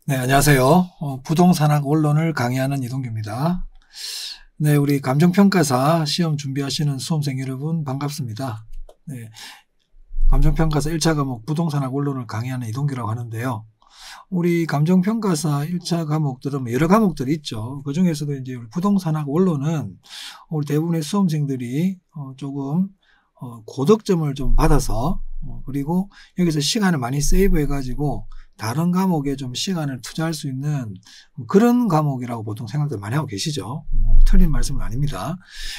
네, 안녕하세요. 부동산학 원론을 강의하는 이동규입니다. 네, 우리 감정평가사 시험 준비하시는 수험생 여러분 반갑습니다. 네, 감정평가사 1차 과목 부동산학 원론을 강의하는 이동규라고 하는데요. 우리 감정평가사 1차 과목들은 여러 과목들이 있죠. 그 중에서도 이제 우리 부동산학 원론은 우리 대부분의 수험생들이 조금 고득점을 좀 받아서 그리고 여기서 시간을 많이 세이브 해가지고 다른 과목에 좀 시간을 투자할 수 있는 그런 과목이라고 보통 생각들 많이 하고 계시죠. 틀린 말씀은 아닙니다.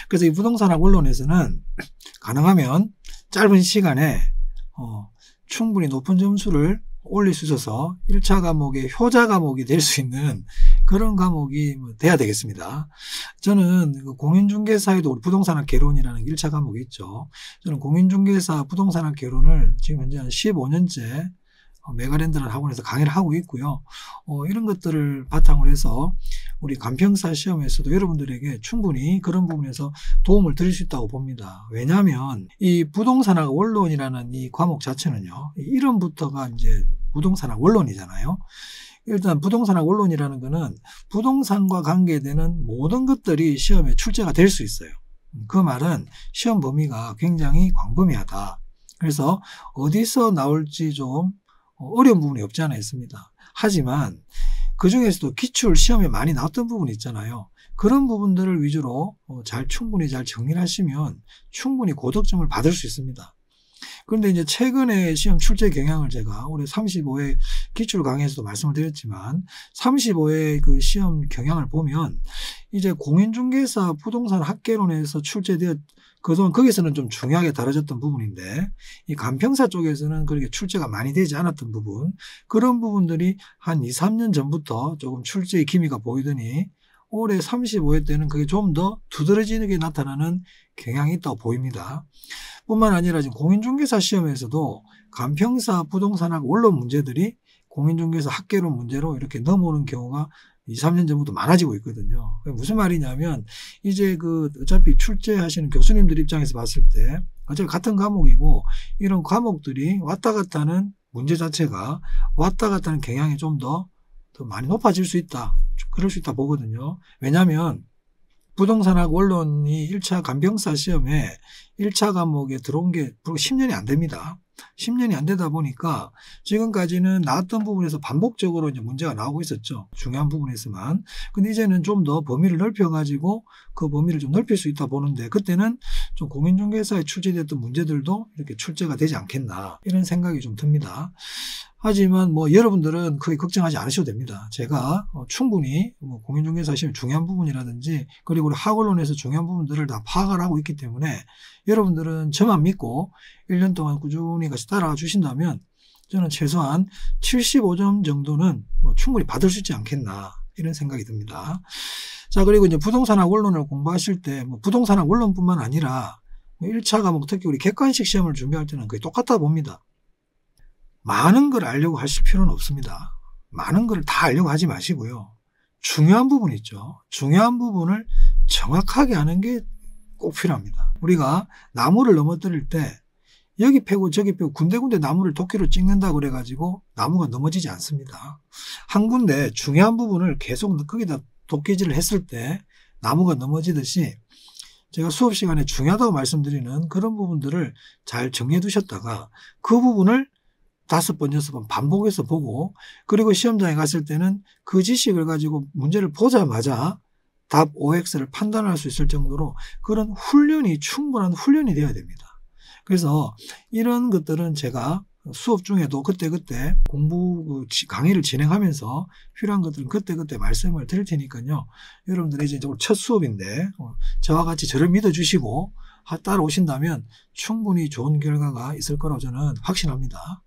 그래서 이 부동산학 원론에서는 가능하면 짧은 시간에 충분히 높은 점수를 올릴 수 있어서 1차 과목의 효자 과목이 될 수 있는 그런 과목이 돼야 되겠습니다. 저는 공인중개사에도 우리 부동산학 개론이라는 1차 과목이 있죠. 저는 공인중개사 부동산학 개론을 지금 현재 한 15년째 메가랜드라는 학원에서 강의를 하고 있고요. 이런 것들을 바탕으로 해서 우리 감평사 시험에서도 여러분들에게 충분히 그런 부분에서 도움을 드릴 수 있다고 봅니다. 왜냐하면 이 부동산학 원론이라는 이 과목 자체는요, 이름부터가 이제 부동산학 원론이잖아요. 일단 부동산학 원론이라는 거는 부동산과 관계되는 모든 것들이 시험에 출제가 될 수 있어요. 그 말은 시험 범위가 굉장히 광범위하다. 그래서 어디서 나올지 좀 어려운 부분이 없지 않아 있습니다. 하지만 그 중에서도 기출 시험에 많이 나왔던 부분이 있잖아요. 그런 부분들을 위주로 충분히 잘 정리를 하시면 충분히 고득점을 받을 수 있습니다. 그런데 이제 최근에 시험 출제 경향을 제가 올해 35회 기출 강의에서도 말씀을 드렸지만 35회 그 시험 경향을 보면 이제 공인중개사 부동산 학개론에서 출제되었 그동안 거기서는 좀 중요하게 다뤄졌던 부분인데 이 감평사 쪽에서는 그렇게 출제가 많이 되지 않았던 부분, 그런 부분들이 한 2, 3년 전부터 조금 출제의 기미가 보이더니 올해 35회 때는 그게 좀 더 두드러지게 나타나는 경향이 있다고 보입니다. 뿐만 아니라 지금 공인중개사 시험에서도 감평사 부동산학 원론 문제들이 공인중개사 학개론 문제로 이렇게 넘어오는 경우가 2, 3년 전부터 많아지고 있거든요. 무슨 말이냐면 이제 어차피 출제하시는 교수님들 입장에서 봤을 때 어차피 같은 과목이고 이런 과목들이 왔다 갔다 하는 문제 자체가 왔다 갔다 하는 경향이 좀 더 많이 높아질 수 있다. 그럴 수 있다 보거든요. 왜냐하면 부동산학 원론이 1차 감평사 시험에 1차 과목에 들어온 게 불과 10년이 안 됩니다. 10년이 안 되다 보니까 지금까지는 나왔던 부분에서 반복적으로 이제 문제가 나오고 있었죠. 중요한 부분에서만. 근데 이제는 좀 더 범위를 넓혀가지고 그 범위를 좀 넓힐 수 있다 보는데 그때는 좀 공인중개사에 출제됐던 문제들도 이렇게 출제가 되지 않겠나 이런 생각이 좀 듭니다. 하지만 여러분들은 크게 걱정하지 않으셔도 됩니다. 제가 충분히 공인중개사 시험 중요한 부분이라든지 그리고 우리 학원론에서 중요한 부분들을 다 파악을 하고 있기 때문에 여러분들은 저만 믿고 1년 동안 꾸준히 같이 따라와 주신다면 저는 최소한 75점 정도는 충분히 받을 수 있지 않겠나 이런 생각이 듭니다. 자, 그리고 이제 부동산학 원론을 공부하실 때 부동산학 원론뿐만 아니라 1차 과목 특히 우리 객관식 시험을 준비할 때는 거의 똑같다 봅니다. 많은 걸 알려고 하실 필요는 없습니다. 많은 걸 다 알려고 하지 마시고요. 중요한 부분 있죠. 중요한 부분을 정확하게 하는 게 꼭 필요합니다. 우리가 나무를 넘어뜨릴 때 여기 패고 저기 패고 군데군데 나무를 도끼로 찍는다고 그래가지고 나무가 넘어지지 않습니다. 한 군데 중요한 부분을 계속 거기다 도끼질을 했을 때 나무가 넘어지듯이 제가 수업 시간에 중요하다고 말씀드리는 그런 부분들을 잘 정리해 두셨다가 그 부분을 5번, 6번 반복해서 보고 그리고 시험장에 갔을 때는 그 지식을 가지고 문제를 보자마자 답 OX를 판단할 수 있을 정도로 그런 충분한 훈련이 되어야 됩니다. 그래서 이런 것들은 제가 수업 중에도 그때그때 공부 강의를 진행하면서 필요한 것들은 그때그때 말씀을 드릴 테니까요. 여러분들이 이제 첫 수업인데 저와 같이 저를 믿어주시고 따라오신다면 충분히 좋은 결과가 있을 거라고 저는 확신합니다.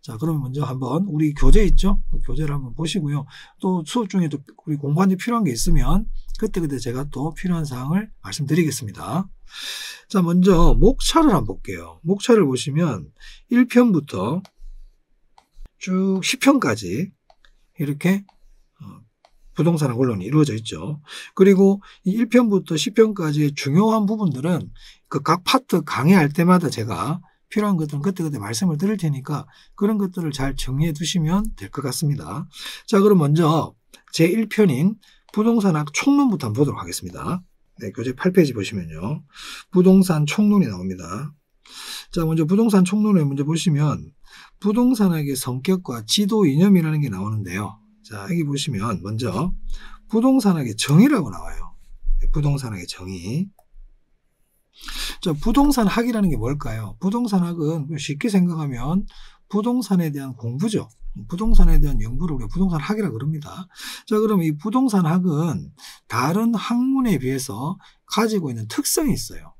자, 그러면 먼저 한번 우리 교재 있죠? 교재를 한번 보시고요. 또 수업 중에도 우리 공부하는 데 필요한 게 있으면 그때그때 제가 또 필요한 사항을 말씀드리겠습니다. 자, 먼저 목차를 한번 볼게요. 목차를 보시면 1편부터 쭉 10편까지 이렇게 부동산학 원론이 이루어져 있죠. 그리고 이 1편부터 10편까지의 중요한 부분들은 그 각 파트 강의할 때마다 제가 필요한 것들은 그때그때 말씀을 드릴 테니까 그런 것들을 잘 정리해 두시면 될 것 같습니다. 자, 그럼 먼저 제1편인 부동산학 총론부터 한번 보도록 하겠습니다. 네, 교재 8페이지 보시면요. 부동산 총론이 나옵니다. 자, 먼저 부동산 총론을 먼저 보시면 부동산학의 성격과 지도 이념이라는 게 나오는데요. 자, 여기 보시면 먼저 부동산학의 정의라고 나와요. 네, 부동산학의 정의. 자, 부동산학이라는 게 뭘까요? 부동산학은 쉽게 생각하면 부동산에 대한 공부죠. 부동산에 대한 연구를 우리가 부동산학이라고 그럽니다. 자, 그럼 이 부동산학은 다른 학문에 비해서 가지고 있는 특성이 있어요.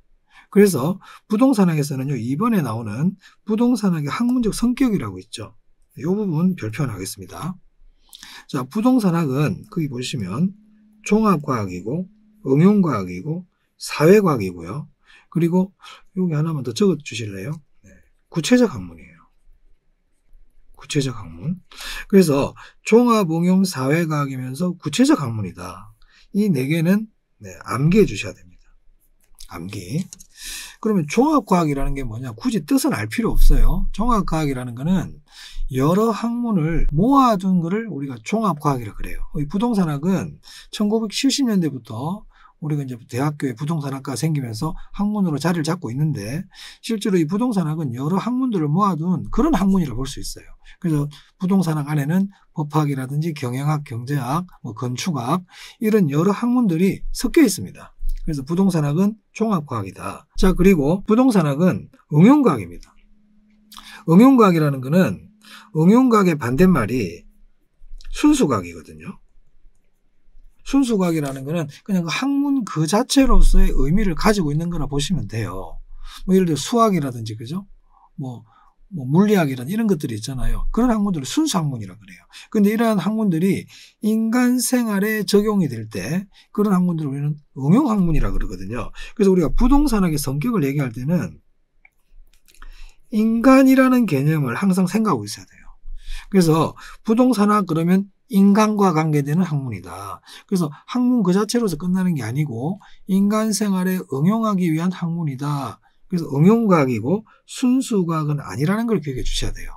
그래서 부동산학에서는요, 이번에 나오는 부동산학의 학문적 성격이라고 있죠. 이 부분 별표하겠습니다. 자, 부동산학은 거기 보시면 종합과학이고 응용과학이고 사회과학이고요. 그리고 여기 하나만 더 적어 주실래요? 네, 구체적 학문이에요. 구체적 학문. 그래서 종합, 응용, 사회과학이면서 구체적 학문이다. 이 네 개는 암기해 주셔야 됩니다. 암기. 그러면 종합과학이라는 게 뭐냐? 굳이 뜻은 알 필요 없어요. 종합과학이라는 거는 여러 학문을 모아둔 거를 우리가 종합과학이라고 그래요. 이 부동산학은 1970년대부터 우리가 이제 대학교에 부동산학과가 생기면서 학문으로 자리를 잡고 있는데 실제로 이 부동산학은 여러 학문들을 모아둔 그런 학문이라고 볼 수 있어요. 그래서 부동산학 안에는 법학이라든지 경영학, 경제학, 건축학 이런 여러 학문들이 섞여 있습니다. 그래서 부동산학은 종합과학이다. 자, 그리고 부동산학은 응용과학입니다. 응용과학이라는 거는 응용과학의 반대말이 순수과학이거든요. 순수과학이라는 거는 그냥 그 학문 그 자체로서의 의미를 가지고 있는 거라 보시면 돼요. 뭐 예를 들어 수학이라든지, 그죠? 뭐 물리학이라든지 이런 것들이 있잖아요. 그런 학문들을 순수 학문이라고 그래요. 근데 이러한 학문들이 인간 생활에 적용이 될 때 그런 학문들을 우리는 응용 학문이라고 그러거든요. 그래서 우리가 부동산학의 성격을 얘기할 때는 인간이라는 개념을 항상 생각하고 있어야 돼요. 그래서 부동산학 그러면 인간과 관계되는 학문이다. 그래서 학문 그 자체로서 끝나는 게 아니고 인간 생활에 응용하기 위한 학문이다. 그래서 응용과학이고 순수과학은 아니라는 걸 기억해 주셔야 돼요.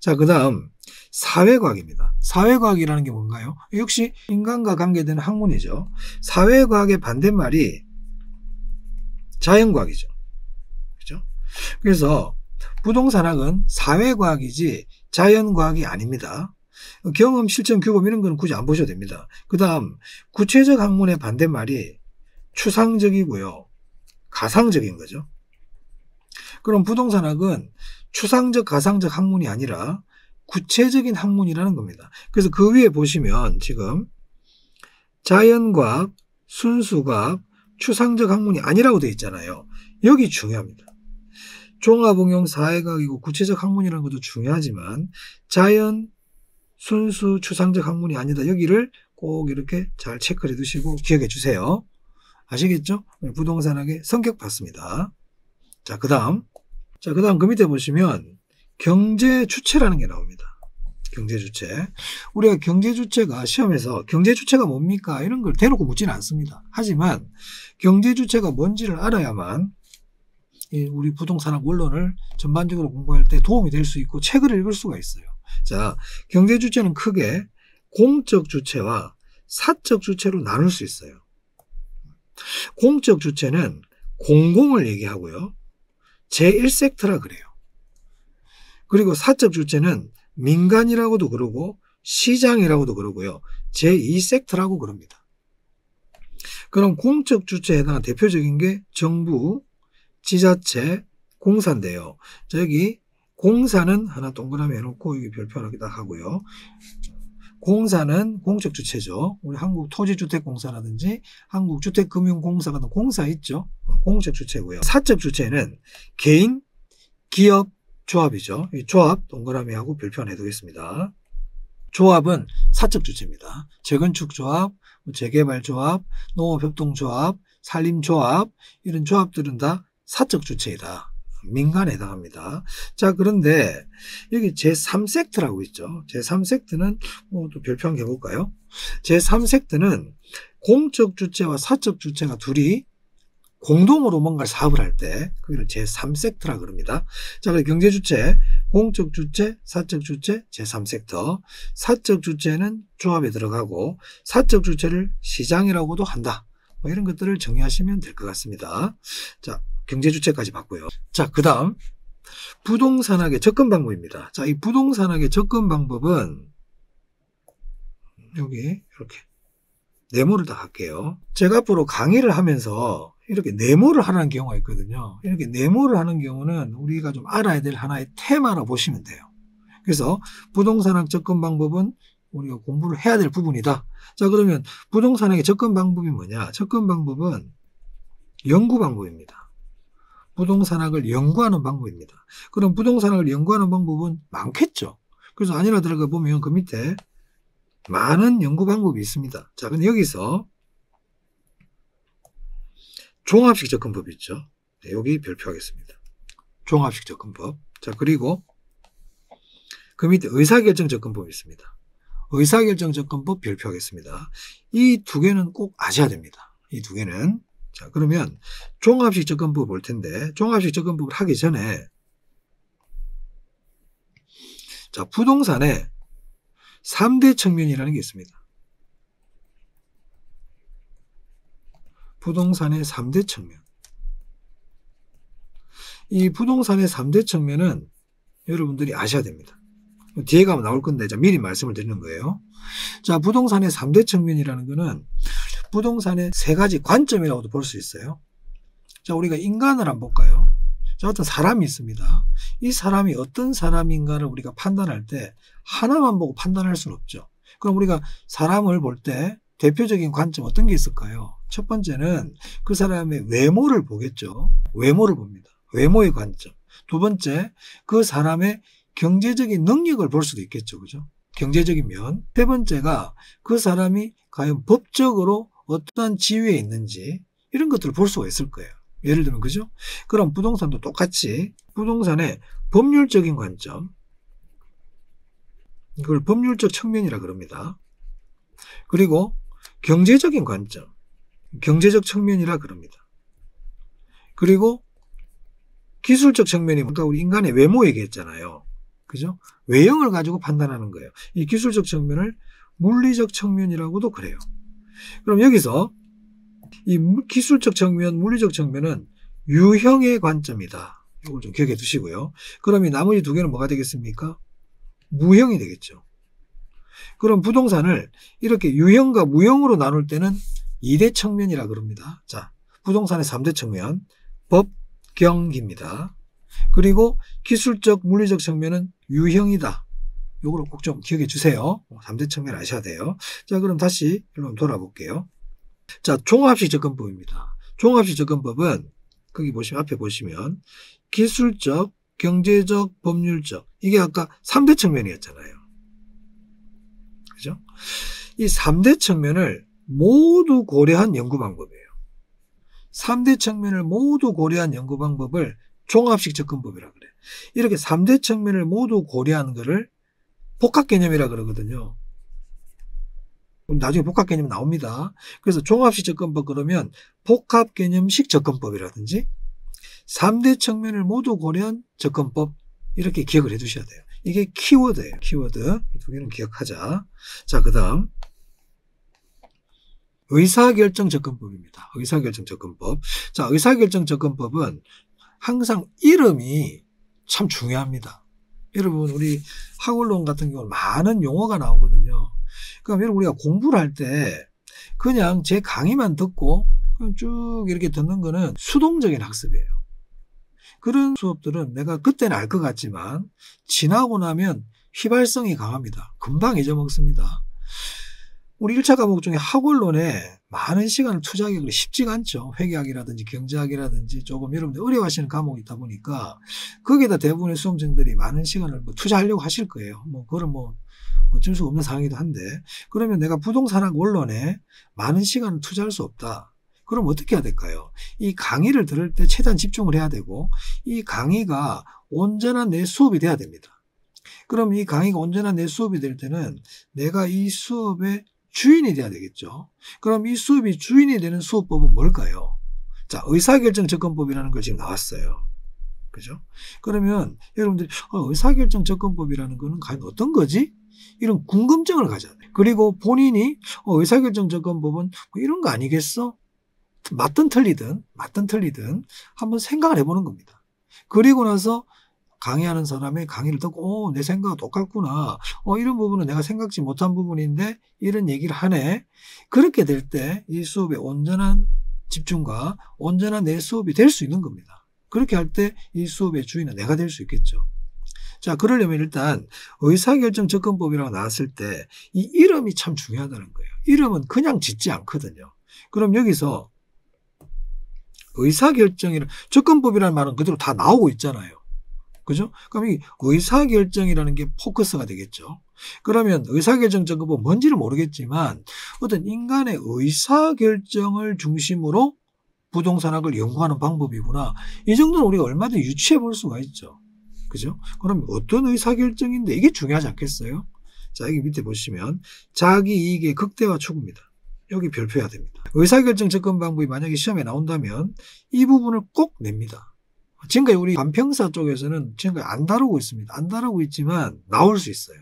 자, 그 다음 사회과학입니다. 사회과학이라는 게 뭔가요? 역시 인간과 관계되는 학문이죠. 사회과학의 반대말이 자연과학이죠. 그죠? 그래서 부동산학은 사회과학이지 자연과학이 아닙니다. 경험, 실전, 규범 이런 거는 굳이 안 보셔도 됩니다. 그 다음 구체적 학문의 반대말이 추상적이고요. 가상적인 거죠. 그럼 부동산학은 추상적, 가상적 학문이 아니라 구체적인 학문이라는 겁니다. 그래서 그 위에 보시면 지금 자연과학, 순수과학, 추상적 학문이 아니라고 되어 있잖아요. 여기 중요합니다. 종합응용 사회과학이고 구체적 학문이라는 것도 중요하지만 자연, 순수, 추상적 학문이 아니다. 여기를 꼭 이렇게 잘 체크해 두시고 기억해 주세요. 아시겠죠? 부동산학의 성격 봤습니다. 자, 그 다음 그 밑에 보시면 경제주체라는 게 나옵니다. 경제주체. 우리가 경제주체가 시험에서 경제주체가 뭡니까? 이런 걸 대놓고 묻지는 않습니다. 하지만 경제주체가 뭔지를 알아야만 우리 부동산학 원론을 전반적으로 공부할 때 도움이 될 수 있고 책을 읽을 수가 있어요. 자, 경제주체는 크게 공적 주체와 사적 주체로 나눌 수 있어요. 공적 주체는 공공을 얘기하고요. 제1섹터라 그래요. 그리고 사적 주체는 민간이라고도 그러고 시장이라고도 그러고요. 제2섹터라고 그럽니다. 그럼 공적 주체에 해당하는 대표적인 게 정부, 지자체, 공사인데요. 자, 여기 공사는 하나 동그라미 해놓고 여기 별표 하나 딱 하고요. 공사는 공적 주체죠. 우리 한국토지주택공사라든지 한국주택금융공사 같은 공사 있죠. 공적 주체고요. 사적 주체는 개인, 기업, 조합이죠. 이 조합 동그라미하고 별표 하나 해두겠습니다. 조합은 사적 주체입니다. 재건축조합, 재개발조합, 농업협동조합, 산림조합 이런 조합들은 다 사적 주체이다. 민간에 해당합니다. 자, 그런데 여기 제3섹터라고 있죠. 제3섹터는 또 별표 한번 해볼까요? 제3섹터는 공적 주체와 사적 주체가 둘이 공동으로 뭔가 사업을 할 때 그걸 제3섹터라 그럽니다. 자, 그래서 경제주체, 공적 주체, 사적 주체, 제3섹터. 사적 주체는 조합에 들어가고 사적 주체를 시장이라고도 한다. 뭐 이런 것들을 정리하시면 될 것 같습니다. 자, 경제주체까지 봤고요. 자, 그 다음 부동산학의 접근 방법입니다. 자, 이 부동산학의 접근 방법은 여기 이렇게 네모를 다 할게요. 제가 앞으로 강의를 하면서 이렇게 네모를 하라는 경우가 있거든요. 이렇게 네모를 하는 경우는 우리가 좀 알아야 될 하나의 테마라 보시면 돼요. 그래서 부동산학 접근 방법은 우리가 공부를 해야 될 부분이다. 자, 그러면 부동산학의 접근 방법이 뭐냐? 접근 방법은 연구 방법입니다. 부동산학을 연구하는 방법입니다. 그럼 부동산학을 연구하는 방법은 많겠죠. 그래서 안이라 들어가 보면 그 밑에 많은 연구 방법이 있습니다. 자, 근데 여기서 종합식 접근법 있죠. 네, 여기 별표하겠습니다. 종합식 접근법. 자, 그리고 그 밑에 의사결정 접근법이 있습니다. 의사결정 접근법 별표하겠습니다. 이 두 개는 꼭 아셔야 됩니다. 이 두 개는. 자, 그러면 종합식 접근법 볼 텐데, 종합식 접근법을 하기 전에, 자, 부동산에 3대 측면이라는 게 있습니다. 부동산의 3대 측면. 이 부동산의 3대 측면은 여러분들이 아셔야 됩니다. 뒤에 가면 나올 건데 미리 말씀을 드리는 거예요. 자, 부동산의 3대 측면이라는 거는 부동산의 세 가지 관점이라고도 볼 수 있어요. 자, 우리가 인간을 한번 볼까요? 자, 어떤 사람이 있습니다. 이 사람이 어떤 사람인가를 우리가 판단할 때 하나만 보고 판단할 수는 없죠. 그럼 우리가 사람을 볼 때 대표적인 관점 어떤 게 있을까요? 첫 번째는 그 사람의 외모를 보겠죠. 외모를 봅니다. 외모의 관점. 두 번째, 그 사람의 경제적인 능력을 볼 수도 있겠죠. 그죠? 경제적인 면. 세 번째가 그 사람이 과연 법적으로 어떠한 지위에 있는지 이런 것들을 볼 수가 있을 거예요. 예를 들면, 그죠? 그럼 부동산도 똑같이 부동산의 법률적인 관점, 이걸 법률적 측면이라 그럽니다. 그리고 경제적인 관점, 경제적 측면이라 그럽니다. 그리고 기술적 측면이 뭔가 우리 인간의 외모 얘기했잖아요. 그죠? 외형을 가지고 판단하는 거예요. 이 기술적 측면을 물리적 측면이라고도 그래요. 그럼 여기서 이 기술적 측면, 물리적 측면은 유형의 관점이다. 이걸 좀 기억해 두시고요. 그럼 이 나머지 두 개는 뭐가 되겠습니까? 무형이 되겠죠. 그럼 부동산을 이렇게 유형과 무형으로 나눌 때는 2대 측면이라 그럽니다. 자, 부동산의 3대 측면, 법, 경입니다. 그리고 기술적, 물리적 측면은 유형이다. 요거를 꼭 좀 기억해 주세요. 3대 측면 아셔야 돼요. 자, 그럼 다시 여러분 돌아볼게요. 자, 종합식 접근법입니다. 종합식 접근법은 거기 보시면, 앞에 보시면 기술적, 경제적, 법률적, 이게 아까 3대 측면이었잖아요. 그죠? 이 3대 측면을 모두 고려한 연구 방법이에요. 3대 측면을 모두 고려한 연구 방법을 종합식 접근법이라 그래. 이렇게 3대 측면을 모두 고려한 거를 복합 개념이라 그러거든요. 나중에 복합 개념 나옵니다. 그래서 종합식 접근법 그러면 복합 개념식 접근법이라든지 3대 측면을 모두 고려한 접근법, 이렇게 기억을 해 두셔야 돼요. 이게 키워드예요. 키워드. 이 두 개는 기억하자. 자, 그 다음 의사결정 접근법입니다. 의사결정 접근법. 자, 의사결정 접근법은 항상 이름이 참 중요합니다. 여러분, 우리 학원론 같은 경우는 많은 용어가 나오거든요. 그럼 여러분, 우리가 공부를 할 때 그냥 제 강의만 듣고 그냥 쭉 이렇게 듣는 거는 수동적인 학습이에요. 그런 수업들은 내가 그때는 알 것 같지만 지나고 나면 휘발성이 강합니다. 금방 잊어먹습니다. 우리 1차 과목 중에 학원론에 많은 시간을 투자하기가 쉽지가 않죠. 회계학이라든지 경제학이라든지 조금 여러분들 어려워하시는 과목이 있다 보니까 거기에다 대부분의 수험생들이 많은 시간을 투자하려고 하실 거예요. 그건 어쩔 수 없는 상황이기도 한데, 그러면 내가 부동산학 원론에 많은 시간을 투자할 수 없다. 그럼 어떻게 해야 될까요? 이 강의를 들을 때 최대한 집중을 해야 되고, 이 강의가 온전한 내 수업이 돼야 됩니다. 그럼 이 강의가 온전한 내 수업이 될 때는 내가 이 수업의 주인이 돼야 되겠죠. 그럼 이 수업이 주인이 되는 수업법은 뭘까요? 자, 의사결정 접근법이라는 걸 지금 나왔어요. 그죠? 그러면 여러분들이 의사결정 접근법이라는 거는 과연 어떤 거지? 이런 궁금증을 가져야 돼. 그리고 본인이 의사결정 접근법은 뭐 이런 거 아니겠어? 맞든 틀리든 한번 생각을 해보는 겁니다. 그리고 나서 강의하는 사람의 강의를 듣고 내 생각과 똑같구나. 이런 부분은 내가 생각지 못한 부분인데 이런 얘기를 하네. 그렇게 될 때 이 수업의 온전한 집중과 온전한 내 수업이 될 수 있는 겁니다. 그렇게 할 때 이 수업의 주인은 내가 될 수 있겠죠. 자, 그러려면 일단 의사결정 접근법이라고 나왔을 때 이 이름이 참 중요하다는 거예요. 이름은 그냥 짓지 않거든요. 그럼 여기서 의사결정이라는 접근법이라는 말은 그대로 다 나오고 있잖아요. 그죠? 그럼 이 의사결정이라는 게 포커스가 되겠죠. 그러면 의사결정 접근법 뭔지는 모르겠지만 어떤 인간의 의사결정을 중심으로 부동산학을 연구하는 방법이구나. 이 정도는 우리가 얼마든지 유추해 볼 수가 있죠. 그죠? 그럼 어떤 의사결정인데 이게 중요하지 않겠어요? 자, 여기 밑에 보시면 자기 이익의 극대화 추구입니다. 여기 별표해야 됩니다. 의사결정 접근 방법이 만약에 시험에 나온다면 이 부분을 꼭 냅니다. 지금까지 우리 간평사 쪽에서는 지금까지 안 다루고 있습니다. 안 다루고 있지만 나올 수 있어요.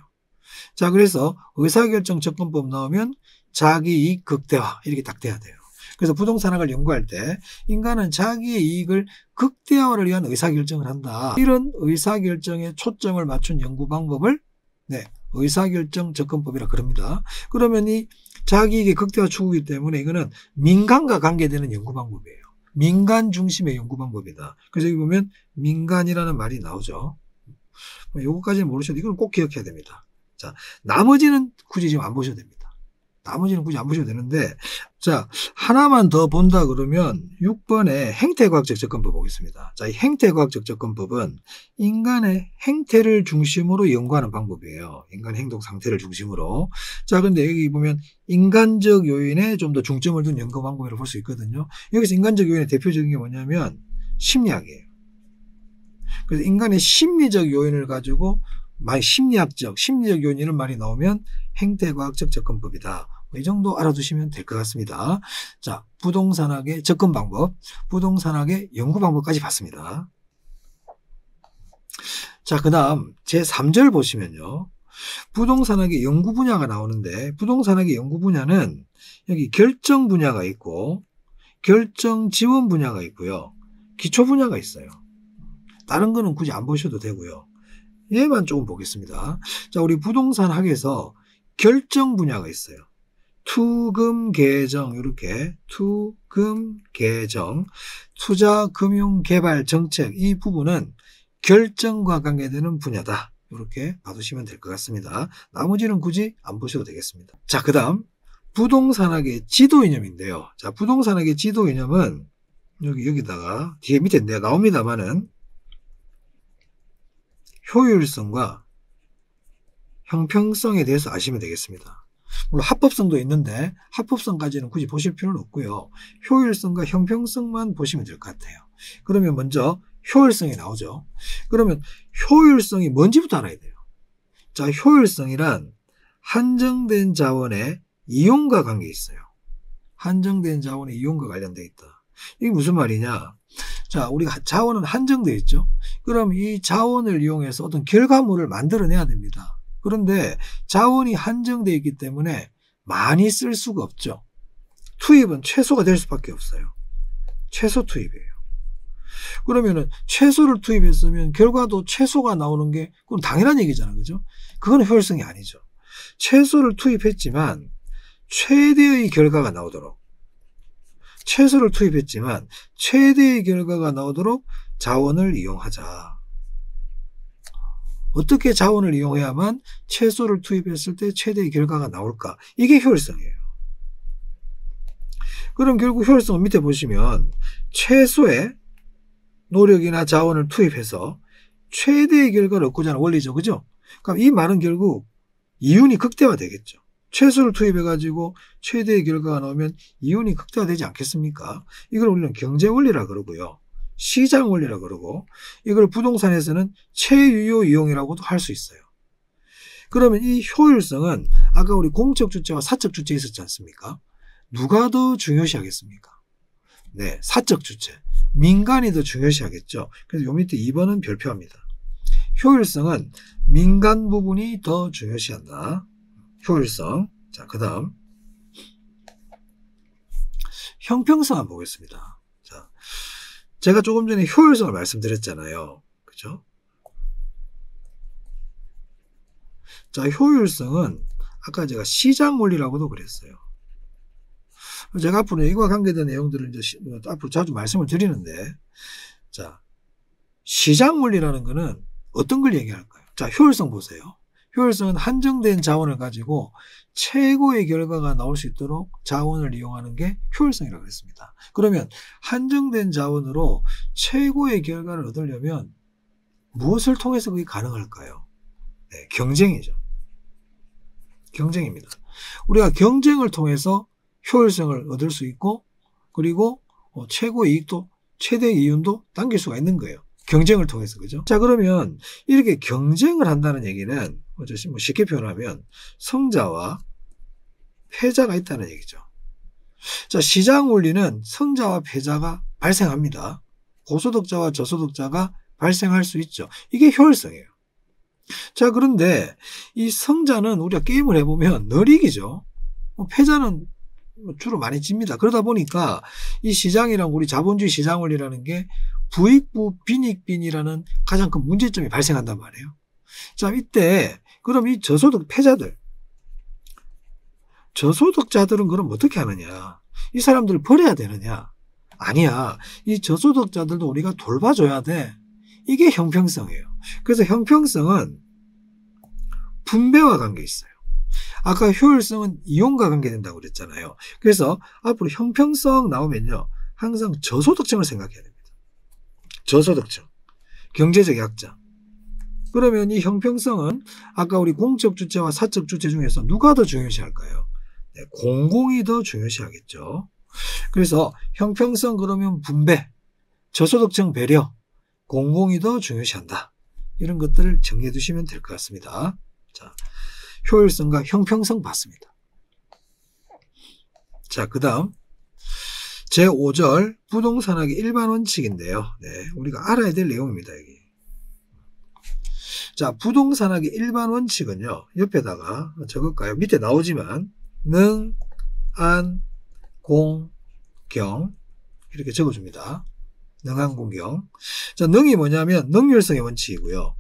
자, 그래서 의사결정 접근법 나오면 자기 이익 극대화 이렇게 딱 돼야 돼요. 그래서 부동산학을 연구할 때 인간은 자기의 이익을 극대화를 위한 의사결정을 한다. 이런 의사결정에 초점을 맞춘 연구 방법을 의사결정 접근법이라 그럽니다. 그러면 이 자기이익의 극대화 추구이기 때문에 이거는 민간과 관계되는 연구 방법이에요. 민간 중심의 연구 방법이다. 그래서 여기 보면 민간이라는 말이 나오죠. 요거까지는 모르셔도 이건 꼭 기억해야 됩니다. 자, 나머지는 굳이 지금 안 보셔도 됩니다. 나머지는 굳이 안 보셔도 되는데, 자, 하나만 더 본다 그러면 6번의 행태과학적 접근법 보겠습니다. 자, 이 행태과학적 접근법은 인간의 행태를 중심으로 연구하는 방법이에요. 인간 행동 상태를 중심으로. 자, 근데 여기 보면 인간적 요인에 좀 더 중점을 둔 연구 방법이라고 볼 수 있거든요. 여기서 인간적 요인의 대표적인 게 뭐냐면 심리학이에요. 그래서 인간의 심리적 요인을 가지고 심리적 요인 이런 말이 나오면 행태과학적 접근법이다. 이 정도 알아두시면 될 것 같습니다. 자, 부동산학의 접근 방법, 부동산학의 연구 방법까지 봤습니다. 자, 그 다음 제3절 보시면요. 부동산학의 연구 분야가 나오는데 부동산학의 연구 분야는 여기 결정 분야가 있고 결정 지원 분야가 있고요. 기초 분야가 있어요. 다른 거는 굳이 안 보셔도 되고요. 얘만 조금 보겠습니다. 자, 우리 부동산학에서 결정 분야가 있어요. 투금 계정 이렇게 투금 계정 투자 금융 개발 정책 이 부분은 결정과 관계되는 분야다. 이렇게 봐두시면 될 것 같습니다. 나머지는 굳이 안 보셔도 되겠습니다. 자, 그 다음 부동산학의 지도 이념인데요. 자, 부동산학의 지도 이념은 여기다가 뒤에 밑에 내가 나옵니다만은 효율성과 형평성에 대해서 아시면 되겠습니다. 물론 합법성도 있는데 합법성까지는 굳이 보실 필요는 없고요. 효율성과 형평성만 보시면 될 것 같아요. 그러면 먼저 효율성이 나오죠. 그러면 효율성이 뭔지부터 알아야 돼요. 자, 효율성이란 한정된 자원의 이용과 관계 있어요. 한정된 자원의 이용과 관련되어 있다. 이게 무슨 말이냐? 자, 우리가 자원은 한정되어 있죠. 그럼 이 자원을 이용해서 어떤 결과물을 만들어내야 됩니다. 그런데 자원이 한정되어 있기 때문에 많이 쓸 수가 없죠. 투입은 최소가 될 수밖에 없어요. 최소 투입이에요. 그러면은 최소를 투입했으면 결과도 최소가 나오는 게 그건 당연한 얘기잖아요. 그죠? 그건 효율성이 아니죠. 최소를 투입했지만 최대의 결과가 나오도록 최소를 투입했지만 최대의 결과가 나오도록 자원을 이용하자. 어떻게 자원을 이용해야만 최소를 투입했을 때 최대의 결과가 나올까? 이게 효율성이에요. 그럼 결국 효율성은 밑에 보시면 최소의 노력이나 자원을 투입해서 최대의 결과를 얻고자 하는 원리죠. 그죠? 그럼 이 말은 결국 이윤이 극대화되겠죠. 최소를 투입해가지고 최대의 결과가 나오면 이윤이 극대화되지 않겠습니까? 이걸 우리는 경제원리라 그러고요. 시장 원리라 그러고 이걸 부동산에서는 최유효 이용이라고도 할 수 있어요. 그러면 이 효율성은 아까 우리 공적 주체와 사적 주체 있었지 않습니까? 누가 더 중요시하겠습니까? 네, 사적 주체. 민간이 더 중요시하겠죠. 그래서 요 밑에 2번은 별표합니다. 효율성은 민간 부분이 더 중요시한다. 효율성. 자, 그 다음. 형평성 한번 보겠습니다. 자, 제가 조금 전에 효율성을 말씀드렸잖아요. 그죠? 자, 효율성은 아까 제가 시장 원리라고도 그랬어요. 제가 앞으로 이와 관계된 내용들을 이제 앞으로 자주 말씀을 드리는데, 자, 시장 원리라는 거는 어떤 걸 얘기할까요? 자, 효율성 보세요. 효율성은 한정된 자원을 가지고 최고의 결과가 나올 수 있도록 자원을 이용하는 게 효율성이라고 했습니다. 그러면 한정된 자원으로 최고의 결과를 얻으려면 무엇을 통해서 그게 가능할까요? 네, 경쟁이죠. 경쟁입니다. 우리가 경쟁을 통해서 효율성을 얻을 수 있고, 그리고 최고 이익도, 최대 이윤도 당길 수가 있는 거예요. 경쟁을 통해서, 그죠? 자, 그러면 이렇게 경쟁을 한다는 얘기는 쉽게 표현하면 성자와 패자가 있다는 얘기죠. 자, 시장 원리는 성자와 패자가 발생합니다. 고소득자와 저소득자가 발생할 수 있죠. 이게 효율성이에요. 자, 그런데 이 성자는 우리가 게임을 해보면 늘 이기죠. 패자는 주로 많이 집니다. 그러다 보니까 이 시장이랑 우리 자본주의 시장 원리라는 게 부익부 빈익빈이라는 가장 큰 문제점이 발생한단 말이에요. 자, 이때 그럼 이 저소득 패자들, 저소득자들은 그럼 어떻게 하느냐? 이 사람들을 버려야 되느냐? 아니야. 이 저소득자들도 우리가 돌봐줘야 돼. 이게 형평성이에요. 그래서 형평성은 분배와 관계 있어요. 아까 효율성은 이용과 관계된다고 그랬잖아요. 그래서 앞으로 형평성 나오면요, 항상 저소득층을 생각해야 됩니다. 저소득층, 경제적 약자. 그러면 이 형평성은 아까 우리 공적 주체와 사적 주체 중에서 누가 더 중요시할까요? 네, 공공이 더 중요시하겠죠. 그래서 형평성 그러면 분배, 저소득층 배려, 공공이 더 중요시한다. 이런 것들을 정리해 두시면 될 것 같습니다. 자, 효율성과 형평성 봤습니다. 자, 그 다음 제5절 부동산학의 일반 원칙인데요. 네, 우리가 알아야 될 내용입니다. 여기. 자, 부동산학의 일반 원칙은요, 옆에다가 적을까요? 밑에 나오지만 능, 안, 공, 경 이렇게 적어줍니다. 능한, 공경. 자, 능이 뭐냐면 능률성의 원칙이고요.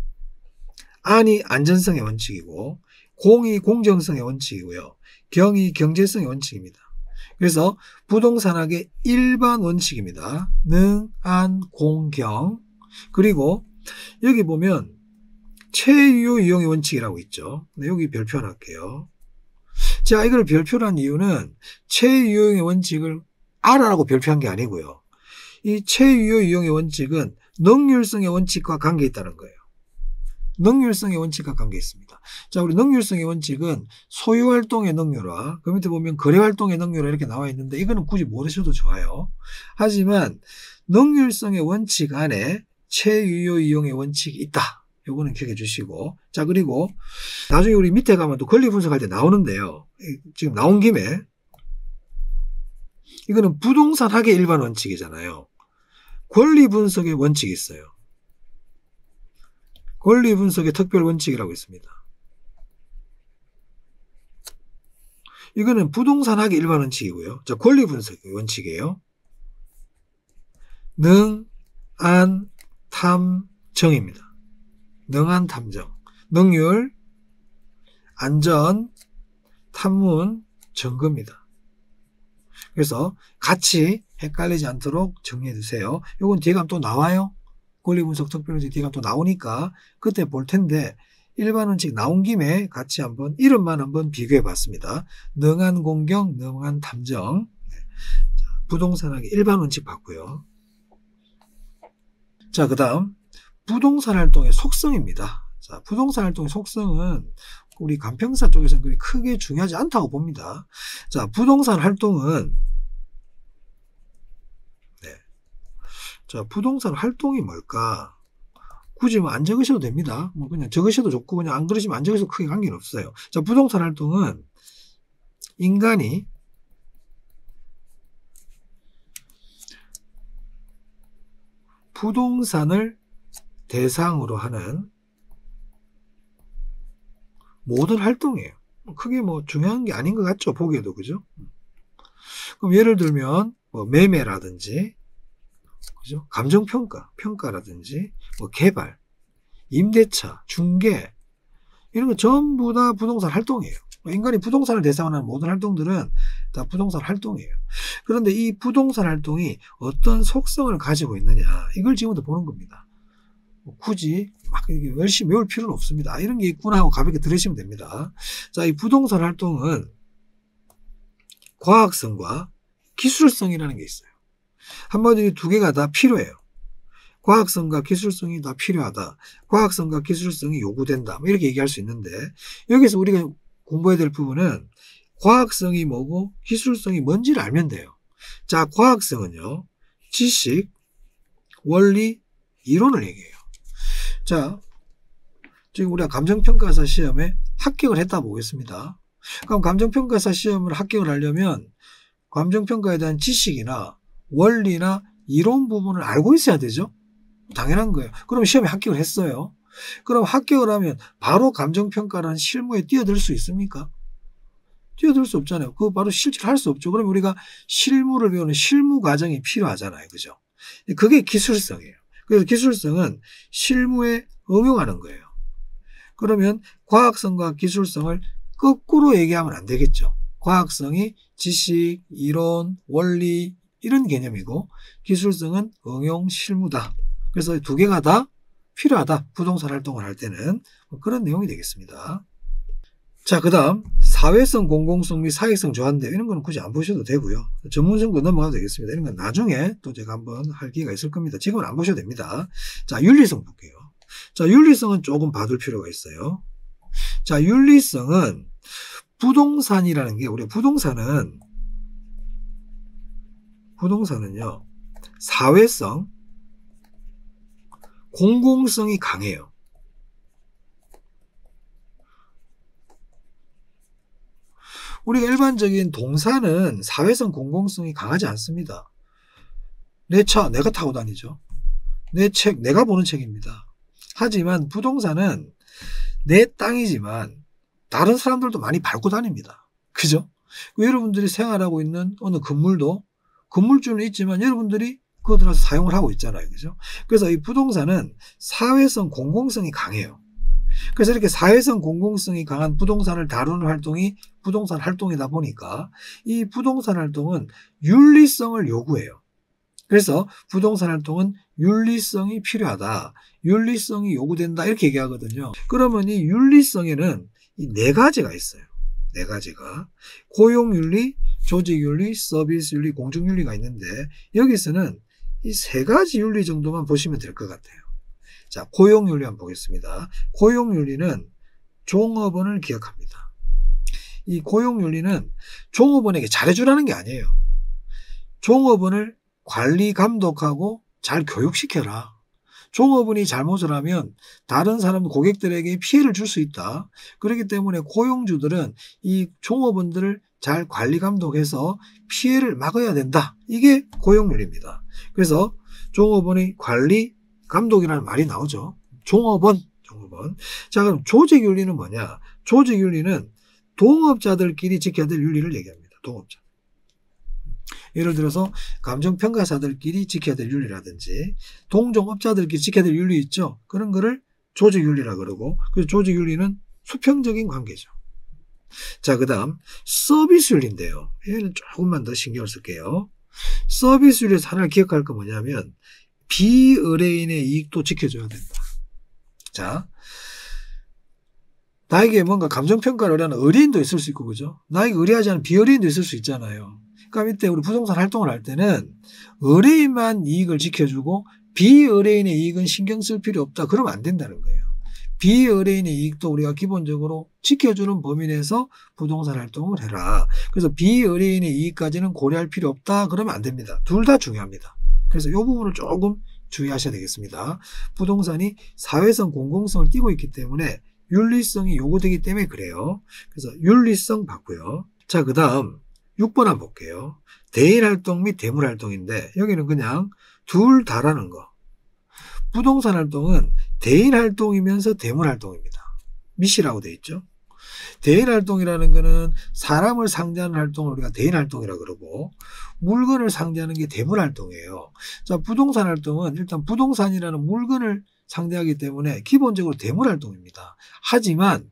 안이 안전성의 원칙이고, 공이 공정성의 원칙이고요. 경이 경제성의 원칙입니다. 그래서 부동산학의 일반 원칙입니다. 능, 안, 공, 경. 그리고 여기 보면 최유효 이용의 원칙이라고 있죠. 네, 여기 별표 하나 할게요. 제가 이걸 별표로 한 이유는 최유효 이용의 원칙을 알아라고 별표한 게 아니고요. 이 최유효 이용의 원칙은 능률성의 원칙과 관계 있다는 거예요. 능률성의 원칙과 관계 있습니다. 자, 우리 능률성의 원칙은 소유활동의 능률화, 그 밑에 보면 거래활동의 능률화 이렇게 나와 있는데 이거는 굳이 모르셔도 좋아요. 하지만 능률성의 원칙 안에 최유효 이용의 원칙이 있다. 요거는 기억해 주시고. 자, 그리고 나중에 우리 밑에 가면 또 권리 분석할 때 나오는데요. 지금 나온 김에 이거는 부동산학의 일반 원칙이잖아요. 권리 분석의 원칙이 있어요. 권리 분석의 특별 원칙이라고 있습니다. 이거는 부동산학의 일반 원칙이고요. 자, 권리 분석의 원칙이에요. 능, 안, 탐, 정입니다. 능한, 탐정. 능률, 안전, 탐문, 정거입니다. 그래서 같이 헷갈리지 않도록 정리해 두세요. 이건 뒤에 가면 또 나와요. 권리분석 특별원칙 뒤에 가면 또 나오니까 그때 볼 텐데 일반 원칙 나온 김에 같이 한번 이름만 한번 비교해 봤습니다. 능한 공경, 능한 탐정. 자, 부동산학의 일반 원칙 봤고요. 자, 그 다음 부동산 활동의 속성입니다. 자, 부동산 활동의 속성은 우리 간평사 쪽에서는 그리 크게 중요하지 않다고 봅니다. 자, 부동산 활동은 자, 부동산 활동이 뭘까? 굳이 뭐 안 적으셔도 됩니다. 뭐 그냥 적으셔도 좋고 그냥 안 그러시면 안 적으셔도 크게 관계는 없어요. 자, 부동산 활동은 인간이 부동산을 대상으로 하는 모든 활동이에요. 크게 뭐 중요한 게 아닌 것 같죠, 보기에도. 그죠? 그럼 예를 들면 뭐 매매라든지, 그죠? 감정평가, 평가라든지, 뭐 개발, 임대차, 중개, 이런 거 전부 다 부동산 활동이에요. 인간이 부동산을 대상으로 하는 모든 활동들은 다 부동산 활동이에요. 그런데 이 부동산 활동이 어떤 속성을 가지고 있느냐, 이걸 지금부터 보는 겁니다. 굳이 막 열심히 외울 필요는 없습니다. 이런 게 있구나 하고 가볍게 들으시면 됩니다. 자, 이 부동산 활동은 과학성과 기술성이라는 게 있어요. 한마디로 두 개가 다 필요해요. 과학성과 기술성이 다 필요하다. 과학성과 기술성이 요구된다. 이렇게 얘기할 수 있는데, 여기서 우리가 공부해야 될 부분은 과학성이 뭐고 기술성이 뭔지를 알면 돼요. 자, 과학성은요, 지식, 원리, 이론을 얘기해요. 자, 지금 우리가 감정평가사 시험에 합격을 했다 보겠습니다. 그럼 감정평가사 시험을 합격을 하려면 감정평가에 대한 지식이나 원리나 이론 부분을 알고 있어야 되죠. 당연한 거예요. 그럼 시험에 합격을 했어요. 그럼 합격을 하면 바로 감정평가라는 실무에 뛰어들 수 있습니까? 뛰어들 수 없잖아요. 그거 바로 실제로 할 수 없죠. 그럼 우리가 실무를 배우는 실무 과정이 필요하잖아요. 그죠? 그게 기술성이에요. 그래서 기술성은 실무에 응용하는 거예요. 그러면 과학성과 기술성을 거꾸로 얘기하면 안 되겠죠. 과학성이 지식, 이론, 원리 이런 개념이고 기술성은 응용, 실무다. 그래서 두 개가 다 필요하다. 부동산 활동을 할 때는 그런 내용이 되겠습니다. 자, 그 다음 사회성, 공공성 및 사회성 조한대, 이런 거는 굳이 안 보셔도 되고요. 전문성도 넘어가도 되겠습니다. 이런 건 나중에 또 제가 한번 할 기회가 있을 겁니다. 지금은 안 보셔도 됩니다. 자, 윤리성 볼게요. 자, 윤리성은 조금 봐둘 필요가 있어요. 자, 윤리성은 부동산이라는 게, 우리 부동산은요, 사회성, 공공성이 강해요. 우리가 일반적인 동사는 사회성, 공공성이 강하지 않습니다. 내 차 내가 타고 다니죠. 내 책 내가 보는 책입니다. 하지만 부동산은 내 땅이지만 다른 사람들도 많이 밟고 다닙니다. 그죠? 여러분들이 생활하고 있는 어느 건물도 건물주는 있지만 여러분들이 그거 들어서 사용을 하고 있잖아요. 그죠? 그래서 이 부동산은 사회성, 공공성이 강해요. 그래서 이렇게 사회성, 공공성이 강한 부동산을 다루는 활동이 부동산 활동이다 보니까 이 부동산 활동은 윤리성을 요구해요. 그래서 부동산 활동은 윤리성이 필요하다. 윤리성이 요구된다. 이렇게 얘기하거든요. 그러면 이 윤리성에는 이 네 가지가 있어요. 네 가지가. 고용윤리, 조직윤리, 서비스윤리, 공정윤리가 있는데 여기서는 이 세 가지 윤리 정도만 보시면 될 것 같아요. 자, 고용윤리 한번 보겠습니다. 고용윤리는 종업원을 기억합니다. 이 고용윤리는 종업원에게 잘해주라는 게 아니에요. 종업원을 관리, 감독하고 잘 교육시켜라. 종업원이 잘못을 하면 다른 사람, 고객들에게 피해를 줄 수 있다. 그렇기 때문에 고용주들은 이 종업원들을 잘 관리, 감독해서 피해를 막아야 된다. 이게 고용윤리입니다. 그래서 종업원의 관리, 감독이라는 말이 나오죠. 종업원. 자, 그럼 조직윤리는 뭐냐? 조직윤리는 동업자들끼리 지켜야 될 윤리를 얘기합니다. 동업자. 예를 들어서 감정평가사들끼리 지켜야 될 윤리라든지 동종업자들끼리 지켜야 될 윤리 있죠. 그런 거를 조직윤리라 그러고, 그래서 조직윤리는 수평적인 관계죠. 자, 그 다음 서비스윤리인데요. 얘는 조금만 더 신경을 쓸게요. 서비스윤리에서 하나를 기억할 거 뭐냐면 비의뢰인의 이익도 지켜줘야 된다. 자, 나에게 뭔가 감정평가를 의뢰하는 의뢰인도 있을 수 있고, 그죠? 나에게 의뢰하지 않은 비의뢰인도 있을 수 있잖아요. 그러니까 이때 우리 부동산 활동을 할 때는 의뢰인만 이익을 지켜주고 비의뢰인의 이익은 신경 쓸 필요 없다. 그러면 안 된다는 거예요. 비의뢰인의 이익도 우리가 기본적으로 지켜주는 범위 내에서 부동산 활동을 해라. 그래서 비의뢰인의 이익까지는 고려할 필요 없다. 그러면 안 됩니다. 둘 다 중요합니다. 그래서 이 부분을 조금 주의하셔야 되겠습니다. 부동산이 사회성, 공공성을 띠고 있기 때문에 윤리성이 요구되기 때문에 그래요. 그래서 윤리성 봤고요. 자, 그 다음 6번 한번 볼게요. 대일활동 및 대물활동인데 여기는 그냥 둘 다라는 거. 부동산 활동은 대인 활동이면서 대물 활동입니다. 미시라고 되어 있죠. 대인 활동이라는 거는 사람을 상대하는 활동을 우리가 대인 활동이라고 그러고, 물건을 상대하는 게 대물 활동이에요. 자, 부동산 활동은 일단 부동산이라는 물건을 상대하기 때문에 기본적으로 대물 활동입니다. 하지만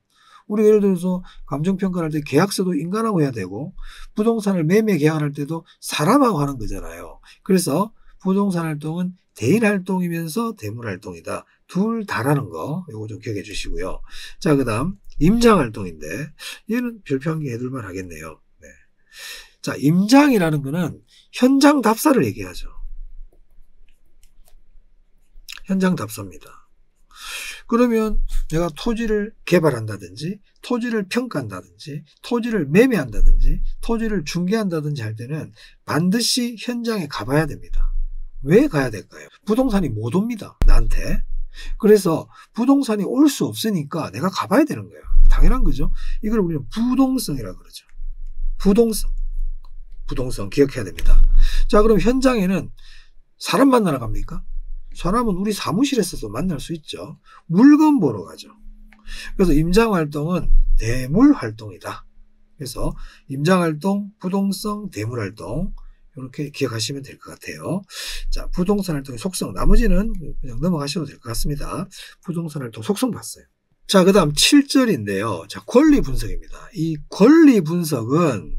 우리가 예를 들어서 감정평가를 할 때 계약서도 인간하고 해야 되고, 부동산을 매매 계약할 때도 사람하고 하는 거잖아요. 그래서 부동산 활동은 대인 활동이면서 대물 활동이다. 둘 다라는 거, 이거 좀 기억해 주시고요. 자, 그 다음 임장 활동인데, 얘는 별표 한 개 해둘만 하겠네요. 네. 자, 임장이라는 거는 현장 답사를 얘기하죠. 현장 답사입니다. 그러면 내가 토지를 개발한다든지, 토지를 평가한다든지, 토지를 매매한다든지, 토지를 중개한다든지 할 때는 반드시 현장에 가봐야 됩니다. 왜 가야 될까요? 부동산이 못 옵니다, 나한테. 그래서 부동산이 올 수 없으니까 내가 가봐야 되는 거예요. 당연한 거죠. 이걸 우리는 부동성이라고 그러죠. 부동성 기억해야 됩니다. 자, 그럼 현장에는 사람 만나러 갑니까? 사람은 우리 사무실에서도 만날 수 있죠. 물건 보러 가죠. 그래서 임장활동은 대물활동이다. 그래서 임장활동, 부동성, 대물활동, 이렇게 기억하시면 될 것 같아요. 자, 부동산 활동의 속성, 나머지는 그냥 넘어가셔도 될 것 같습니다. 부동산 활동 속성 봤어요. 자, 그 다음 7절인데요. 자, 권리 분석입니다. 이 권리 분석은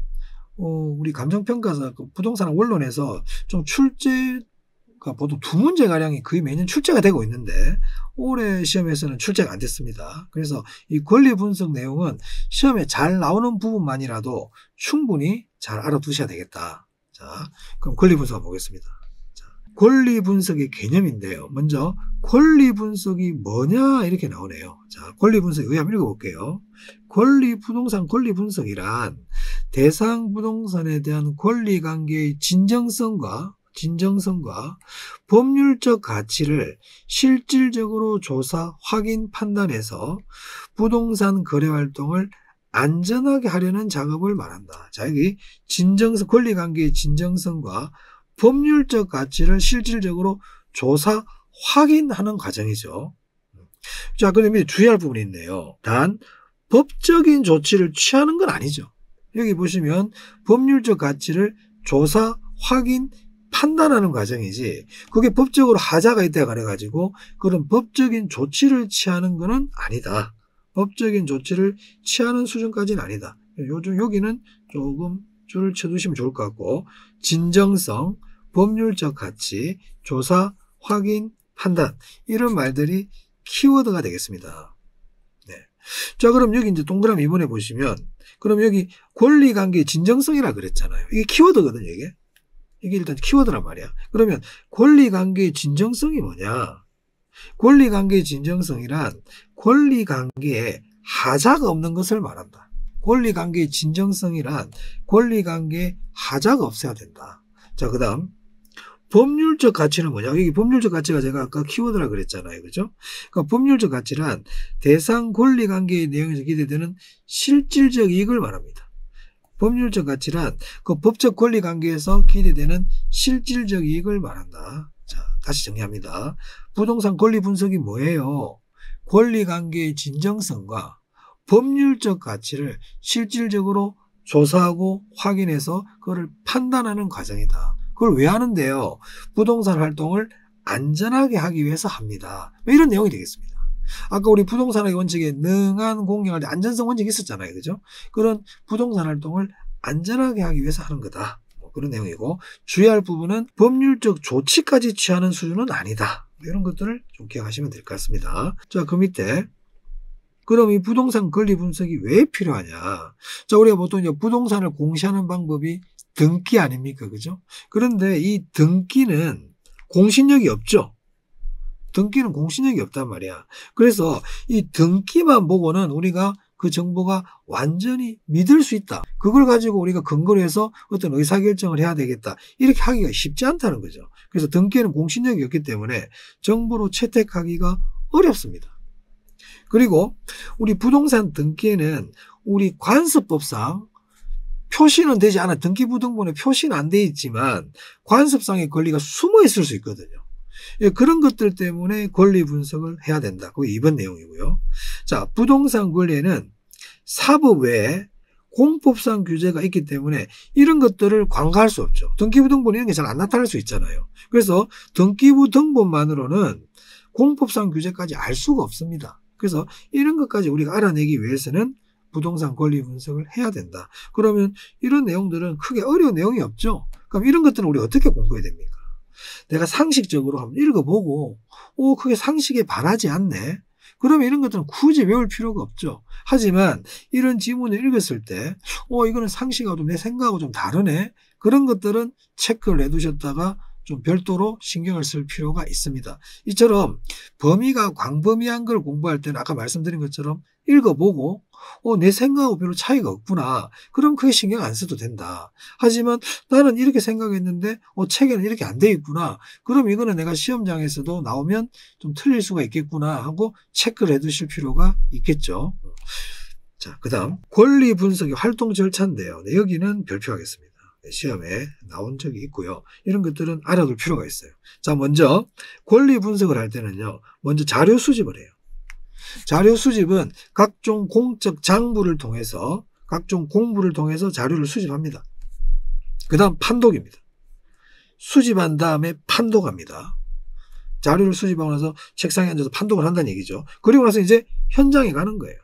우리 감정평가사 부동산 원론에서 좀 출제가 보통 2문제가량이 거의 매년 출제가 되고 있는데, 올해 시험에서는 출제가 안 됐습니다. 그래서 이 권리 분석 내용은 시험에 잘 나오는 부분만이라도 충분히 잘 알아두셔야 되겠다. 자, 그럼 권리 분석 보겠습니다. 자, 권리 분석의 개념인데요. 먼저 권리 분석이 뭐냐 이렇게 나오네요. 자, 권리 분석 여기 한번 읽어볼게요. 부동산 권리 분석이란 대상 부동산에 대한 권리 관계의 진정성과 법률적 가치를 실질적으로 조사, 확인, 판단해서 부동산 거래 활동을 안전하게 하려는 작업을 말한다. 자, 여기 권리관계의 진정성과 법률적 가치를 실질적으로 조사, 확인하는 과정이죠. 자, 그러면 주의할 부분이 있네요. 단 법적인 조치를 취하는 건 아니죠. 여기 보시면 법률적 가치를 조사, 확인, 판단하는 과정이지, 그게 법적으로 하자가 있다 그래가지고 그런 법적인 조치를 취하는 것은 아니다. 법적인 조치를 취하는 수준까지는 아니다. 여기는 조금 줄을 쳐두시면 좋을 것 같고, 진정성, 법률적 가치, 조사, 확인, 판단, 이런 말들이 키워드가 되겠습니다. 네. 자, 그럼 여기 이제 동그라미 이번에 보시면, 그럼 여기 권리관계의 진정성이라 그랬잖아요. 이게 키워드거든요, 이게. 이게 일단 키워드란 말이야. 그러면 권리관계의 진정성이 뭐냐? 권리관계의 진정성이란 권리관계에 하자가 없는 것을 말한다. 권리관계의 진정성이란 권리관계에 하자가 없어야 된다. 자, 그 다음 법률적 가치는 뭐냐? 여기 법률적 가치가 제가 아까 키워드라 그랬잖아요. 그죠? 그러니까 법률적 가치란 대상 권리관계의 내용에서 기대되는 실질적 이익을 말합니다. 법률적 가치란 그 법적 권리관계에서 기대되는 실질적 이익을 말한다. 자, 다시 정리합니다. 부동산 권리 분석이 뭐예요? 권리관계의 진정성과 법률적 가치를 실질적으로 조사하고 확인해서 그걸 판단하는 과정이다. 그걸 왜 하는데요? 부동산 활동을 안전하게 하기 위해서 합니다. 이런 내용이 되겠습니다. 아까 우리 부동산의 원칙에 능한 공경할 때 안전성 원칙이 있었잖아요. 그죠? 그런 부동산 활동을 안전하게 하기 위해서 하는 거다. 그런 내용이고, 주의할 부분은 법률적 조치까지 취하는 수준은 아니다. 이런 것들을 좀 기억하시면 될 것 같습니다. 자, 그 밑에 그럼 이 부동산 권리 분석이 왜 필요하냐? 자, 우리가 보통 이제 부동산을 공시하는 방법이 등기 아닙니까? 그죠? 그런데 이 등기는 공신력이 없죠. 등기는 공신력이 없단 말이야. 그래서 이 등기만 보고는 우리가 그 정보가 완전히 믿을 수 있다. 그걸 가지고 우리가 근거로 해서 어떤 의사결정을 해야 되겠다. 이렇게 하기가 쉽지 않다는 거죠. 그래서 등기에는 공신력이 없기 때문에 정보로 채택하기가 어렵습니다. 그리고 우리 부동산 등기에는 우리 관습법상 표시는 되지 않아. 등기부등본에 표시는 안 돼 있지만 관습상의 권리가 숨어 있을 수 있거든요. 예, 그런 것들 때문에 권리 분석을 해야 된다. 그게 2번 내용이고요. 자, 부동산 권리에는 사법 외에 공법상 규제가 있기 때문에 이런 것들을 관가할 수 없죠. 등기부등본 이런 게 잘 안 나타날 수 있잖아요. 그래서 등기부등본만으로는 공법상 규제까지 알 수가 없습니다. 그래서 이런 것까지 우리가 알아내기 위해서는 부동산 권리 분석을 해야 된다. 그러면 이런 내용들은 크게 어려운 내용이 없죠. 그럼 이런 것들은 우리 어떻게 공부해야 됩니까? 내가 상식적으로 한번 읽어보고 크게 상식에 반하지 않네. 그러면 이런 것들은 굳이 외울 필요가 없죠. 하지만 이런 지문을 읽었을 때 이거는 상식하고 내 생각하고 좀 다르네. 그런 것들은 체크를 해두셨다가 좀 별도로 신경을 쓸 필요가 있습니다. 이처럼 범위가 광범위한 걸 공부할 때는 아까 말씀드린 것처럼 읽어보고 내 생각하고 별로 차이가 없구나. 그럼 크게 신경 안 써도 된다. 하지만 나는 이렇게 생각했는데 책에는 이렇게 안 돼 있구나. 그럼 이거는 내가 시험장에서도 나오면 좀 틀릴 수가 있겠구나 하고 체크를 해두실 필요가 있겠죠. 자, 그 다음 권리 분석의 활동 절차인데요. 네, 여기는 별표하겠습니다. 시험에 나온 적이 있고요. 이런 것들은 알아둘 필요가 있어요. 자, 먼저 권리 분석을 할 때는요. 먼저 자료 수집을 해요. 자료 수집은 각종 공적 장부를 통해서 각종 공부를 통해서 자료를 수집합니다. 그 다음 판독입니다. 수집한 다음에 판독합니다. 자료를 수집하고 나서 책상에 앉아서 판독을 한다는 얘기죠. 그리고 나서 이제 현장에 가는 거예요.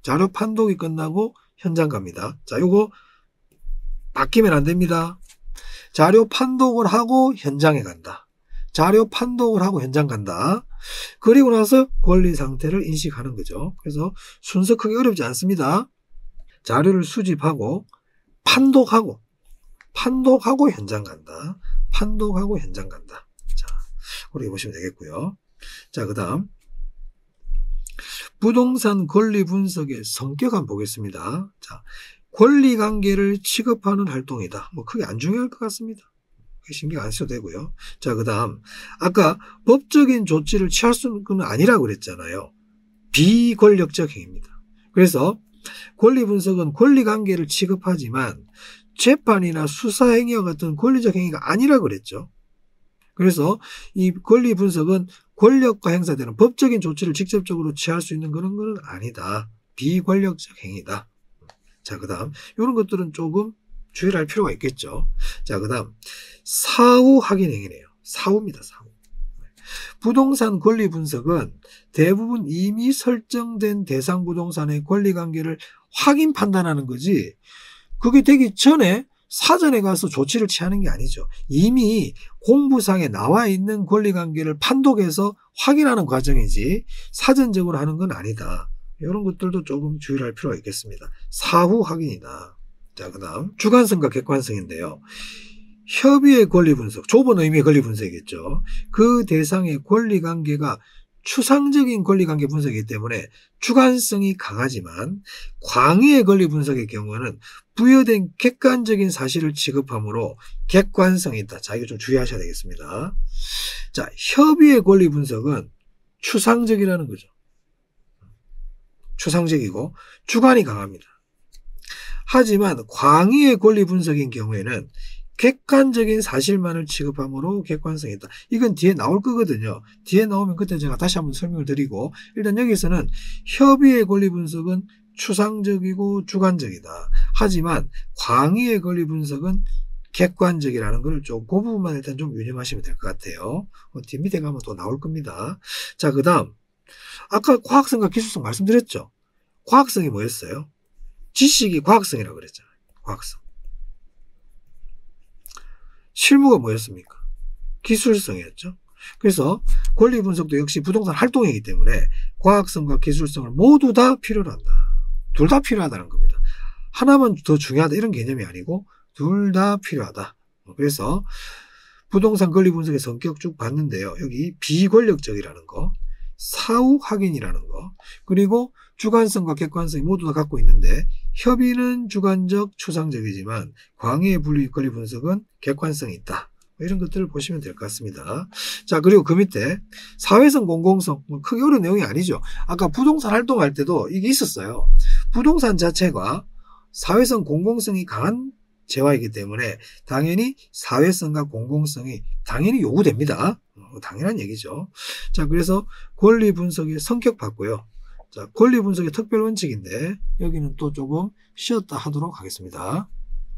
자료 판독이 끝나고 현장 갑니다. 자, 요거 바뀌면 안 됩니다. 자료 판독을 하고 현장에 간다. 자료 판독을 하고 현장 간다. 그리고 나서 권리 상태를 인식하는 거죠. 그래서 순서 크게 어렵지 않습니다. 자료를 수집하고 판독하고 현장 간다. 판독하고 현장 간다. 자, 그렇게 보시면 되겠고요. 자, 그 다음 부동산 권리 분석의 성격 한번 보겠습니다. 자, 권리관계를 취급하는 활동이다. 크게 안 중요할 것 같습니다. 신경 안 써도 되고요. 자, 그 다음 아까 법적인 조치를 취할 수는 아니라고 그랬잖아요. 비권력적 행위입니다. 그래서 권리 분석은 권리관계를 취급하지만 재판이나 수사행위와 같은 권리적 행위가 아니라고 그랬죠. 그래서 이 권리 분석은 권력과 행사되는 법적인 조치를 직접적으로 취할 수 있는 그런 건 아니다. 비권력적 행위다. 자, 그 다음 이런 것들은 조금 주의를 할 필요가 있겠죠. 자, 그 다음 사후 확인 행위네요. 사후입니다. 사후. 부동산 권리 분석은 대부분 이미 설정된 대상 부동산의 권리관계를 확인 판단하는 거지 그게 되기 전에 사전에 가서 조치를 취하는 게 아니죠. 이미 공부상에 나와 있는 권리관계를 판독해서 확인하는 과정이지 사전적으로 하는 건 아니다. 이런 것들도 조금 주의를 할 필요가 있겠습니다. 사후 확인이다. 자, 그 다음 주관성과 객관성인데요. 협의의 권리 분석, 좁은 의미의 권리 분석이겠죠. 그 대상의 권리관계가 추상적인 권리관계 분석이기 때문에 주관성이 강하지만 광의의 권리 분석의 경우는 부여된 객관적인 사실을 취급하므로 객관성이 있다. 자, 이거 좀 주의하셔야 되겠습니다. 자, 협의의 권리 분석은 추상적이라는 거죠. 추상적이고 주관이 강합니다. 하지만 광의의 권리 분석인 경우에는 객관적인 사실만을 취급하므로 객관성이 있다. 이건 뒤에 나올 거거든요. 뒤에 나오면 그때 제가 다시 한번 설명을 드리고 일단 여기서는 협의의 권리 분석은 추상적이고 주관적이다. 하지만 광의의 권리 분석은 객관적이라는 걸 좀 그 부분만 일단 좀 유념하시면 될 것 같아요. 뒤 밑에 가면 또 나올 겁니다. 자, 그 다음 아까 과학성과 기술성 말씀드렸죠. 과학성이 뭐였어요? 지식이 과학성이라고 그랬잖아요. 과학성. 실무가 뭐였습니까? 기술성이었죠. 그래서 권리 분석도 역시 부동산 활동이기 때문에 과학성과 기술성을 모두 다 필요로 한다. 둘 다 필요하다는 겁니다. 하나만 더 중요하다 이런 개념이 아니고 둘 다 필요하다. 그래서 부동산 권리 분석의 성격 쭉 봤는데요. 여기 비권력적이라는 거, 사후 확인이라는 거, 그리고 주관성과 객관성이 모두 다 갖고 있는데 협의는 주관적, 추상적이지만 광의의 권리 분석은 객관성이 있다. 이런 것들을 보시면 될 것 같습니다. 자, 그리고 그 밑에 사회성, 공공성, 크게 어려운 내용이 아니죠. 아까 부동산 활동할 때도 이게 있었어요. 부동산 자체가 사회성, 공공성이 강한 재화이기 때문에 당연히 사회성과 공공성이 당연히 요구됩니다. 당연한 얘기죠. 자, 그래서 권리 분석의 성격 봤고요. 자, 권리 분석의 특별 원칙인데 여기는 또 조금 쉬었다 하도록 하겠습니다.